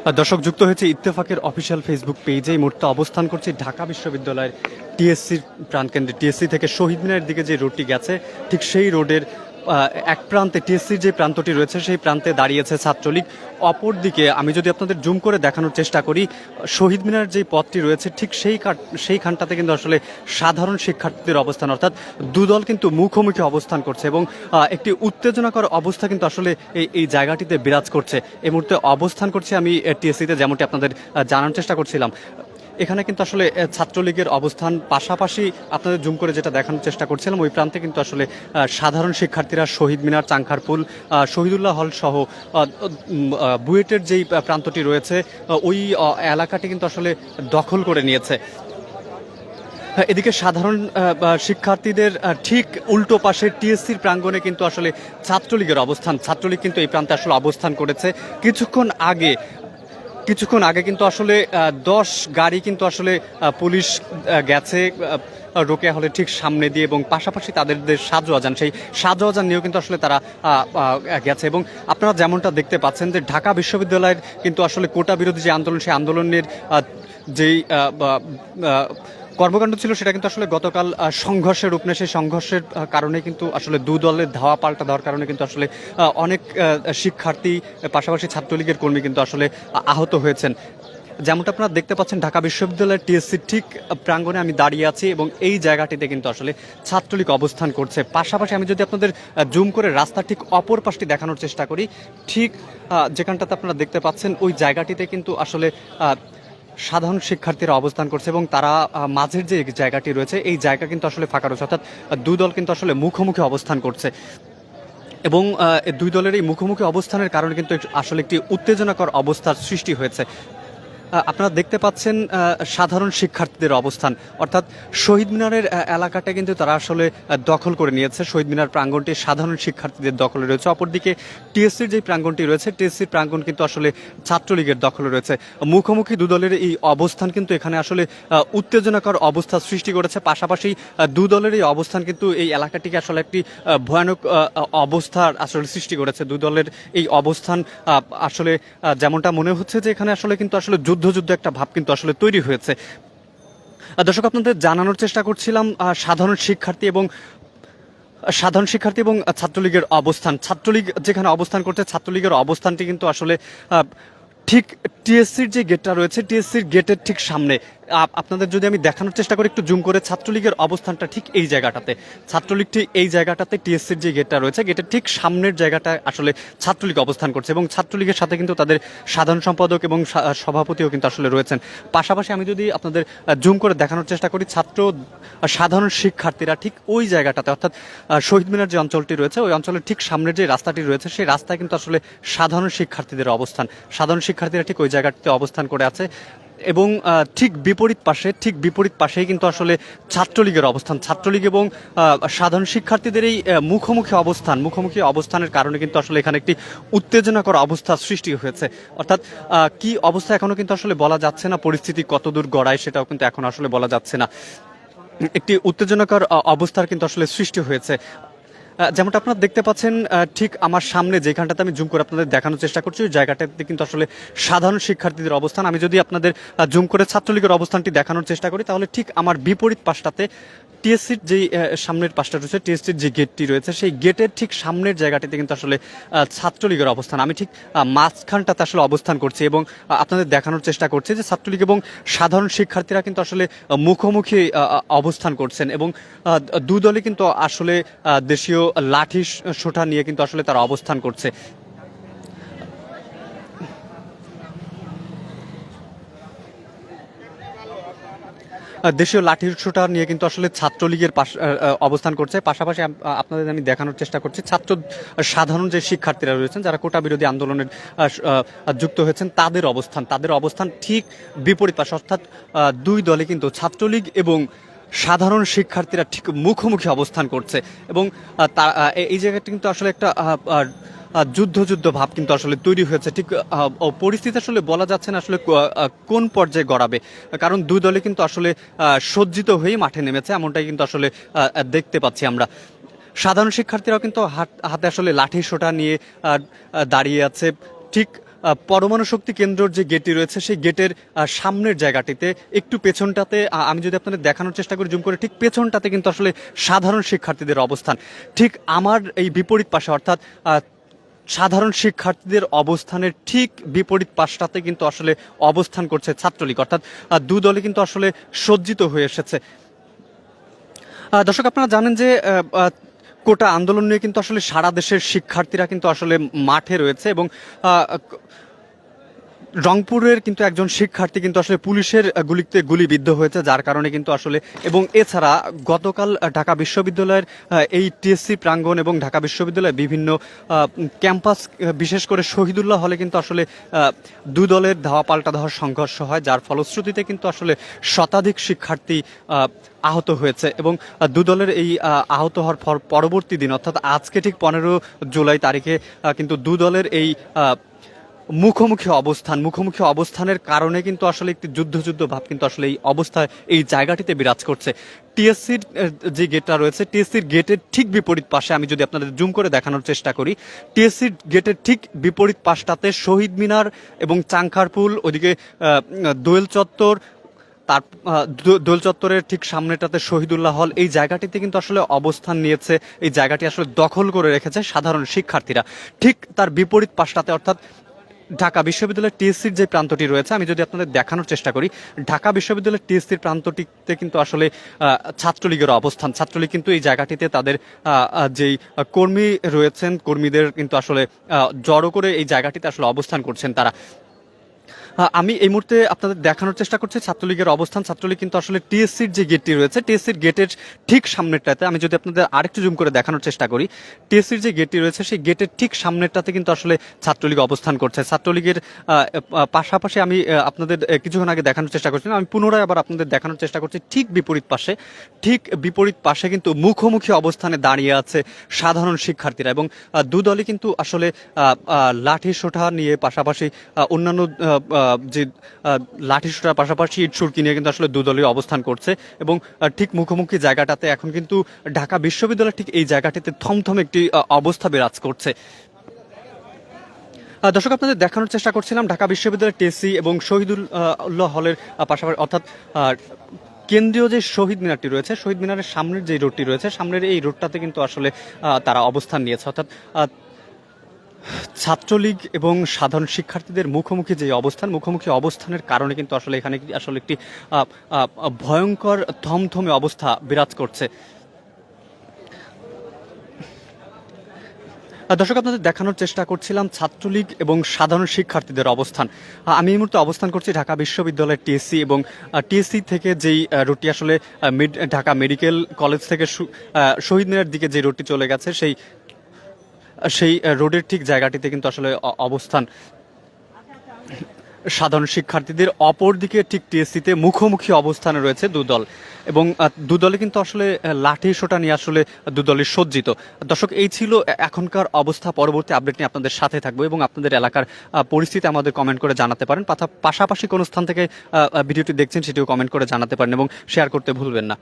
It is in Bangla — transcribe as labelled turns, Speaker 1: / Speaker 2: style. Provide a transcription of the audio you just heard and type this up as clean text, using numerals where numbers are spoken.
Speaker 1: দর্শক যুক্ত হয়েছে ইত্তেফাকের অফিসিয়াল ফেসবুক পেজে। এই মুহূর্তে অবস্থান করছি ঢাকা বিশ্ববিদ্যালয়ের টিএসসির প্রাণকেন্দ্রে। টিএসসি থেকে শহীদ মিনারের দিকে যে রোডটি গেছে ঠিক সেই রোডের এক প্রান্তে টিএসসির যে প্রান্তটি রয়েছে সেই প্রান্তে দাঁড়িয়েছে ছাত্রলীগ। অপর দিকে আমি যদি আপনাদের জুম করে দেখানোর চেষ্টা করি, শহীদ মিনারের যে পথটি রয়েছে ঠিক সেইখানটাতে কিন্তু আসলে সাধারণ শিক্ষার্থীদের অবস্থান, অর্থাৎ দুদল কিন্তু মুখোমুখি অবস্থান করছে এবং একটি উত্তেজনাকর অবস্থা কিন্তু আসলে এই জায়গাটিতে বিরাজ করছে। এই মুহূর্তে অবস্থান করছি আমি টিএসসিতে, যেমনটি আপনাদের জানার চেষ্টা করছিলাম। এখানে কিন্তু আসলে ছাত্রলীগের অবস্থান, পাশাপাশি আপনাদের জুম করে যেটা দেখানোর চেষ্টা করছিলাম ওই প্রান্তে কিন্তু আসলে সাধারণ শিক্ষার্থীরা শহীদ মিনার, চাংখারপুল, শহীদুল্লাহ হল সহ বুয়েটের যেই প্রান্তটি রয়েছে ওই এলাকাটি কিন্তু আসলে দখল করে নিয়েছে। এদিকে সাধারণ শিক্ষার্থীদের ঠিক উল্টো পাশে টিএসসির প্রাঙ্গণে কিন্তু আসলে ছাত্রলীগের অবস্থান। ছাত্রলীগ কিন্তু এই প্রান্তে আসলে অবস্থান করেছে। কিছুক্ষণ আগে কিন্তু আসলে 10 গাড়ি কিন্তু আসলে পুলিশ গেছে রোকেয়া হলে ঠিক সামনে দিয়ে, এবং পাশাপাশি তাদের সাজোয়াজান, সেই সাজোয়াজান নিয়েও কিন্তু আসলে তারা গেছে। এবং আপনারা যেমনটা দেখতে পাচ্ছেন যে ঢাকা বিশ্ববিদ্যালয়ের কিন্তু আসলে কোটা বিরোধী যে আন্দোলন, সেই আন্দোলনের যেই কর্মকাণ্ড ছিল সেটা কিন্তু আসলে গতকাল সংঘর্ষের রূপ নেয়। সেই সংঘর্ষের কারণে কিন্তু আসলে দু দলের ধাওয়া পাল্টা দেওয়ার কারণে কিন্তু আসলে অনেক শিক্ষার্থী, পাশাপাশি ছাত্রলীগের কর্মী কিন্তু আসলে আহত হয়েছেন। যেমনটা আপনারা দেখতে পাচ্ছেন ঢাকা বিশ্ববিদ্যালয়ের টিএসসি ঠিক প্রাঙ্গণে আমি দাঁড়িয়ে আছি এবং এই জায়গাটিতে কিন্তু আসলে ছাত্রলীগ অবস্থান করছে। পাশাপাশি আমি যদি আপনাদের জুম করে রাস্তার ঠিক অপর পাশটি দেখানোর চেষ্টা করি, ঠিক যেখানটাতে আপনারা দেখতে পাচ্ছেন ওই জায়গাটিতে কিন্তু আসলে সাধারণ শিক্ষার্থীরা অবস্থান করছে এবং তারা মাঝের যে জায়গাটি রয়েছে এই জায়গা কিন্তু আসলে ফাঁকা রয়েছে, অর্থাৎ দুই দল কিন্তু আসলে মুখোমুখি অবস্থান করছে। এবং দুই দলের এই মুখোমুখি অবস্থানের কারণে কিন্তু আসলে একটি উত্তেজনাকর অবস্থার সৃষ্টি হয়েছে। আপনারা দেখতে পাচ্ছেন সাধারণ শিক্ষার্থীদের অবস্থান, অর্থাৎ শহীদ মিনারের এলাকাটা কিন্তু তারা আসলে দখল করে নিয়েছে। শহীদ মিনার প্রাঙ্গণটি সাধারণ শিক্ষার্থীদের দখলে রয়েছে। অপরদিকে টিএসসির যে প্রাঙ্গণটি রয়েছে, টিএসসির প্রাঙ্গণ কিন্তু আসলে ছাত্রলীগের দখলে রয়েছে। মুখোমুখি দু দলের এই অবস্থান কিন্তু এখানে আসলে উত্তেজনাকর অবস্থা সৃষ্টি করেছে। পাশাপাশি দু দলের এই অবস্থান কিন্তু এই এলাকাটিকে আসলে একটি ভয়ানক অবস্থার আসলে সৃষ্টি করেছে। দু দলের এই অবস্থান আসলে যেমনটা মনে হচ্ছে যে এখানে আসলে কিন্তু আসলে যুদ্ধ একটা ভাব কিন্তু আসলে তৈরি হয়েছে। দর্শক আপনাদের জানানোর চেষ্টা করছিলাম সাধারণ শিক্ষার্থী এবং ছাত্রলীগের অবস্থান। ছাত্রলীগ যেখানে অবস্থান করছে, ছাত্রলীগের অবস্থানটি কিন্তু আসলে ঠিক টিএসসির যে গেটটা রয়েছে, টিএসসির গেটের ঠিক সামনে। আপনাদের যদি আমি দেখানোর চেষ্টা করি একটু জুম করে, ছাত্রলীগের অবস্থানটা ঠিক এই জায়গাটাতে। ছাত্রলীগ ঠিক এই জায়গাটাতে, টিএসসির যে গেটটা রয়েছে গেটের ঠিক সামনের জায়গাটায় আসলে ছাত্রলীগ অবস্থান করছে এবং ছাত্রলীগের সাথে কিন্তু তাদের সাধারণ সম্পাদক এবং সভাপতিও কিন্তু আসলে রয়েছেন। পাশাপাশি আমি যদি আপনাদের জুম করে দেখানোর চেষ্টা করি, সাধারণ শিক্ষার্থীরা ঠিক ওই জায়গাটাতে, অর্থাৎ শহীদ মিনার যে অঞ্চলটি রয়েছে ওই অঞ্চলের ঠিক সামনের যে রাস্তাটি রয়েছে সেই রাস্তায় কিন্তু আসলে সাধারণ শিক্ষার্থীদের অবস্থান। সাধারণ শিক্ষার্থীরা ঠিক ওই জায়গাটিতে অবস্থান করে আছে এবং ঠিক বিপরীত পাশেই কিন্তু আসলে ছাত্রলীগের অবস্থান। ছাত্রলীগ এবং সাধারণ শিক্ষার্থীদের এই মুখোমুখি অবস্থানের কারণে কিন্তু আসলে এখানে একটি উত্তেজনাকর অবস্থা সৃষ্টি হয়েছে। অর্থাৎ কি অবস্থা এখনো কিন্তু আসলে বলা যাচ্ছে না, পরিস্থিতি কতদূর গড়ায় সেটাও কিন্তু এখন আসলে বলা যাচ্ছে না। একটি উত্তেজনাকর অবস্থার কিন্তু আসলে সৃষ্টি হয়েছে। যেমনটা আপনারা দেখতে পাচ্ছেন ঠিক আমার সামনে যেখানটাতে আমি জুম করে আপনাদের দেখানোর চেষ্টা করছি ওই জায়গাটাতে কিন্তু আসলে সাধারণ শিক্ষার্থীদের অবস্থান। আমি যদি আপনাদের জুম করে ছাত্রলীগের অবস্থানটি দেখানোর চেষ্টা করি তাহলে ঠিক আমার বিপরীত পাশটাতে টিএসসির যেই সামনের পাশটা রয়েছে, টিএসসির যে গেটটি রয়েছে সেই গেটের ঠিক সামনের জায়গাটিতে কিন্তু আসলে ছাত্রলীগের অবস্থান। আমি ঠিক মাঝখানটাতে আসলে অবস্থান করছি এবং আপনাদের দেখানোর চেষ্টা করছি যে ছাত্রলীগ এবং সাধারণ শিক্ষার্থীরা কিন্তু আসলে মুখোমুখি অবস্থান করছেন এবং দু দলই কিন্তু আসলে দেশীয় লাঠি সোঁটা নিয়ে কিন্তু আসলে তারা অবস্থান করছে। দেশীয় লাঠির ছোটা নিয়ে কিন্তু আসলে ছাত্রলীগের অবস্থান করছে। পাশাপাশি আপনাদের আমি দেখানোর চেষ্টা করছি সাধারণ যে শিক্ষার্থীরা রয়েছেন যারা কোটা বিরোধী আন্দোলনের যুক্ত হয়েছেন তাদের অবস্থান ঠিক বিপরীত পাশে, অর্থাৎ দুই দলে কিন্তু ছাত্রলীগ এবং সাধারণ শিক্ষার্থীরা ঠিক মুখোমুখি অবস্থান করছে এবং এই জায়গাটা কিন্তু আসলে একটা যুদ্ধ ভাব কিন্তু আসলে তৈরি হয়েছে। ঠিক পরিস্থিতি আসলে বলা যাচ্ছে না আসলে কোন পর্যায়ে গড়াবে, কারণ দুই দলে কিন্তু আসলে সজ্জিত হয়েই মাঠে নেমেছে, এমনটাই কিন্তু আসলে দেখতে পাচ্ছি আমরা। সাধারণ শিক্ষার্থীরাও কিন্তু হাতে আসলে লাঠি সোঁটা নিয়ে দাঁড়িয়ে আছে। ঠিক পরমাণু শক্তি কেন্দ্রের যে গেটটি রয়েছে সেই গেটের সামনের জায়গাটিতে একটু পেছনটাতে আমি যদি আপনাদের দেখানোর চেষ্টা করি জুম করে, ঠিক পেছনটাতে কিন্তু আসলে সাধারণ শিক্ষার্থীদের অবস্থান। ঠিক আমার এই বিপরীত পাশে অর্থাৎ সাধারণ শিক্ষার্থীদের অবস্থানের ঠিক বিপরীত পাশটাতে কিন্তু আসলে অবস্থান করছে ছাত্রলীগ, অর্থাৎ দুদলে কিন্তু আসলে সজ্জিত হয়ে এসেছে। দর্শক, আপনারা জানেন যে কোটা আন্দোলন নিয়ে কিন্তু আসলে সারা দেশের শিক্ষার্থীরা কিন্তু আসলে মাঠে রয়েছে এবং রংপুরের কিন্তু একজন শিক্ষার্থী কিন্তু আসলে পুলিশের গুলিতে গুলিবিদ্ধ হয়েছে, যার কারণে কিন্তু আসলে, এবং এছাড়া গতকাল ঢাকা বিশ্ববিদ্যালয়ের এই টিএসসি প্রাঙ্গণ এবং ঢাকা বিশ্ববিদ্যালয়ের বিভিন্ন ক্যাম্পাস, বিশেষ করে শহীদুল্লাহ হলে কিন্তু আসলে দুদলের ধাওয়া পাল্টা ধাওয়ার সংঘর্ষ হয়, যার ফলশ্রুতিতে কিন্তু আসলে শতাধিক শিক্ষার্থী আহত হয়েছে। এবং দুদলের এই আহত হওয়ার পরবর্তী দিন অর্থাৎ আজকে ঠিক 15 জুলাই তারিখে কিন্তু দুদলের এই মুখোমুখি অবস্থানের কারণে কিন্তু আসলে একটি যুদ্ধ ভাব কিন্তু আসলে এই অবস্থায় এই জায়গাটিতে বিরাজ করছে। টিএসসির যে গেটটা রয়েছে, টিএসসির গেটের ঠিক বিপরীত পাশে আমি যদি আপনাদের জুম করে দেখানোর চেষ্টা করি, টিএসসির গেটের ঠিক বিপরীত পাশটাতে শহীদ মিনার এবং চাংখারপুল, ওদিকে দোয়েল চত্বর, তার দোল চত্বরের ঠিক সামনেটাতে শহীদুল্লাহ হল, এই জায়গাটিতে কিন্তু আসলে অবস্থান নিয়েছে, এই জায়গাটি আসলে দখল করে রেখেছে সাধারণ শিক্ষার্থীরা। ঠিক তার বিপরীত পাশটাতে অর্থাৎ ঢাকা বিশ্ববিদ্যালয়ের টিএসসির যে প্রান্তটি রয়েছে, আমি যদি আপনাদের দেখানোর চেষ্টা করি, ঢাকা বিশ্ববিদ্যালয়ের টিএসসির প্রান্তটিতে কিন্তু আসলে ছাত্রলীগের অবস্থান। ছাত্রলীগ কিন্তু এই জায়গাটিতে তাদের যেই কর্মী রয়েছেন, কর্মীদের কিন্তু আসলে জড়ো করে এই জায়গাটিতে আসলে অবস্থান করছেন তারা। আমি এই মুহূর্তে আপনাদের দেখানোর চেষ্টা করছি ছাত্রলীগের অবস্থান। ছাত্রলীগ কিন্তু আসলে টিএসসির যে গেটটি রয়েছে, টিএসসির গেটের ঠিক সামনেরটাতে আমি যদি আপনাদের আরেকটু জুম করে দেখানোর চেষ্টা করি, টিএসসির যে গেটটি রয়েছে সেই গেটের ঠিক সামনেরটাতে কিন্তু আসলে ছাত্রলীগ অবস্থান করছে। ছাত্রলীগের পাশাপাশি আমি আপনাদের কিছুক্ষণ আগে দেখানোর চেষ্টা করছিলাম, আমি পুনরায় আবার আপনাদের দেখানোর চেষ্টা করছি, ঠিক বিপরীত পাশে কিন্তু মুখোমুখি অবস্থানে দাঁড়িয়ে আছে সাধারণ শিক্ষার্থীরা। এবং দুদলই কিন্তু আসলে লাঠি সোঁটা নিয়ে, পাশাপাশি অন্যান্য যে লাঠি সোঁটার পাশাপাশি ইট সুরকি নিয়ে কিন্তু আসলে দুদলীয় অবস্থান করছে। এবং ঠিক মুখোমুখি জায়গাটাতে এখন কিন্তু ঢাকা বিশ্ববিদ্যালয় ঠিক এই জায়গাটিতে থমথম একটি অবস্থা বিরাজ করছে। দর্শক, আপনাদের দেখানোর চেষ্টা করছিলাম ঢাকা বিশ্ববিদ্যালয়ের টিএসসি এবং শহীদুল্লাহ হলের পাশাপাশি, অর্থাৎ কেন্দ্রীয় যে শহীদ মিনারটি রয়েছে, শহীদ মিনারের সামনের যে রোডটি রয়েছে, সামনের এই রোডটাতে কিন্তু আসলে তারা অবস্থান নিয়েছে। অর্থাৎ ছাত্রলীগ এবং সাধারণ শিক্ষার্থীদের মুখোমুখি অবস্থানের কারণে কিন্তু আসলে এখানে আসলে একটি ভয়ঙ্কর থমথমে অবস্থা বিরাজ করছে। দর্শক, আপনাদের দেখানোর চেষ্টা করছিলাম ছাত্রলীগ এবং সাধারণ শিক্ষার্থীদের অবস্থান। আমি এই মুহূর্তে অবস্থান করছি ঢাকা বিশ্ববিদ্যালয়ের টিএসসি এবং টিএসসি থেকে যেই রুটটি আসলে ঢাকা মেডিকেল কলেজ থেকে শহীদ মিনারের দিকে যে রুটটি চলে গেছে, সেই রোডের ঠিক জায়গাটিতে কিন্তু আসলে অবস্থান সাধারণ শিক্ষার্থীদের। অপর দিকে ঠিক টিএসসিতে মুখোমুখি অবস্থানে রয়েছে দুদল, এবং দুদলে কিন্তু আসলে লাঠি সোঁটা নিয়ে আসলে দুদলে সজ্জিত। দর্শক, এই ছিল এখনকার অবস্থা। পরবর্তী আপডেট নিয়ে আপনাদের সাথে থাকবো এবং আপনাদের এলাকার পরিস্থিতি আমাদের কমেন্ট করে জানাতে পারেন। পাশাপাশি কোন স্থান থেকে ভিডিওটি দেখছেন সেটিও কমেন্ট করে জানাতে পারেন এবং শেয়ার করতে ভুলবেন না।